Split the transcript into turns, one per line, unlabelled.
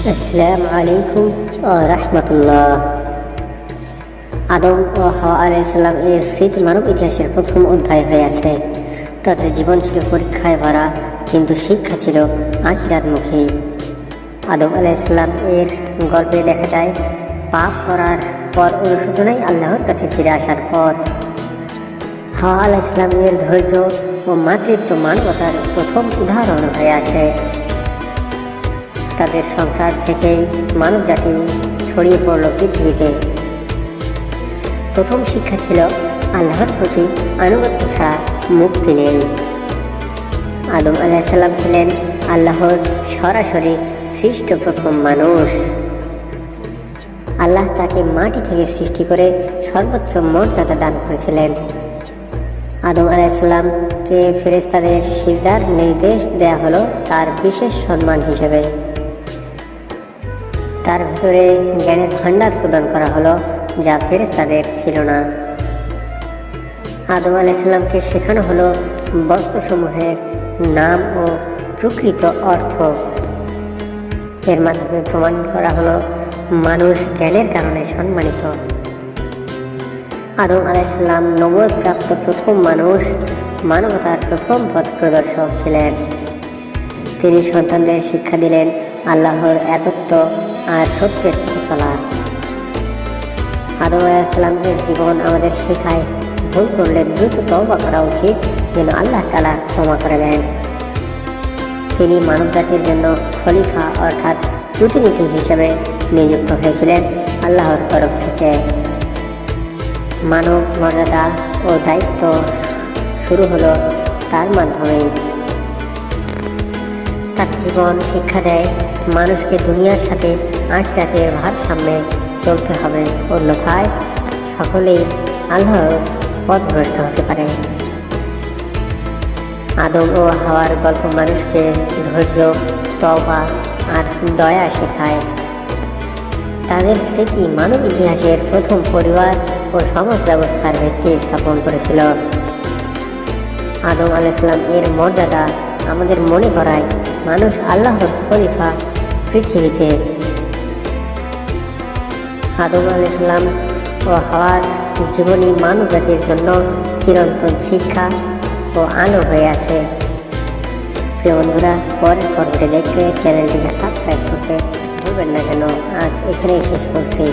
আসসালামু আলাইকুম ওয়া রাহমাতুল্লাহ। আদম ও হাওয়া আলাইহিস সালাম এর স্মৃতি মানব ইতিহাসের প্রথম অধ্যায় হয়ে আছে। তাদের জীবন ছিল পরীক্ষায় ভরা, কিন্তু শিক্ষা ছিল আখিরাতমুখী। আদম আলাইহিস সালাম এর গল্পে দেখা যায় পাপ করার পর অনুশোচনাই আল্লাহর কাছে ফিরে আসার পথ। হাওয়া আলাইহিস সালাম এর ধৈর্য ও মাতৃত্ব মানবতার প্রথম উদাহরণ হয়ে আছে। তাদের সংসার থেকেই মানব জাতি ছড়িয়ে পড়ল পৃথিবীতে। প্রথম শিক্ষা ছিল আল্লাহর প্রতি আনুগত্য ছাড়া মুক্তি নেই। আদম আলাইহিস সালাম ছিলেন আল্লাহর সরাসরি সৃষ্ট প্রথম মানুষ। আল্লাহ তাকে মাটি থেকে সৃষ্টি করে সর্বোচ্চ মর্যাদা দান করেছিলেন। আদম আলাইহিস সালামকে ফেরেশতাদের সিজদার নির্দেশ দেয়া হলো তার বিশেষ সম্মান হিসেবে। তার ভিতরে জ্ঞানের ভান্ডার প্রদান করা হলো, যা ফেরেশতাদের ছিল না। আদম আলাইহিস সালামকে শেখানো হলো বস্তুসমূহের নাম ও প্রকৃত অর্থ। এর মাধ্যমে প্রমাণ করা হলো মানুষ জ্ঞানের কারণে সম্মানিত। আদম আলাইহিস সালাম নবুয়ত প্রাপ্ত প্রথম মানুষ, মানবতার প্রথম পথ প্রদর্শক ছিলেন। তিনি সন্তানদের শিক্ষা দিলেন আল্লাহর একত্ব আর সত্যের পথে চলা। আদম আলাইহিস সালামের জীবন আমাদের শেখায় ভুল করলে দ্রুত তওবা করা উচিত, যেন আল্লাহ তাআলা ক্ষমা করে দেন। তিনি মানব জাতির জন্য খলিফা অর্থাৎ প্রতিনিধি হিসেবে নিযুক্ত হয়েছিলেন আল্লাহর তরফ থেকে। মানব মর্যাদা ও দায়িত্ব শুরু হলো তার মাধ্যমেই। তার জীবন শিক্ষা দেয় মানুষকে দুনিয়ার সাথে আখিরাতের ভারসাম্যে চলতে হবে, অন্যথায় সকলেই আল্লাহর পথভ্রষ্ট হতে পারে। আদম ও হাওয়ার গল্প মানুষকে ধৈর্য, তওবা আর দয়া শেখায়। তাদের স্মৃতি মানব ইতিহাসের প্রথম পরিবার ও সমাজ ব্যবস্থার ভিত্তি স্থাপন করেছিল। আদম আলাইহিস সালাম এর মর্যাদা আমাদের মনে করায় মানুষ আল্লাহর খলিফা পৃথিবীতে। আদম আলাইহিস সালাম ও হাওয়ার জীবনী মানব জাতির জন্য চিরন্তন শিক্ষা ও আলো হয়ে আছে। প্রিয় বন্ধুরা, পরের পর্বটি দেখতে চ্যানেলটিকে সাবস্ক্রাইব করতে ভুলবেন না যেন। আজ এখানেই শেষ করছি।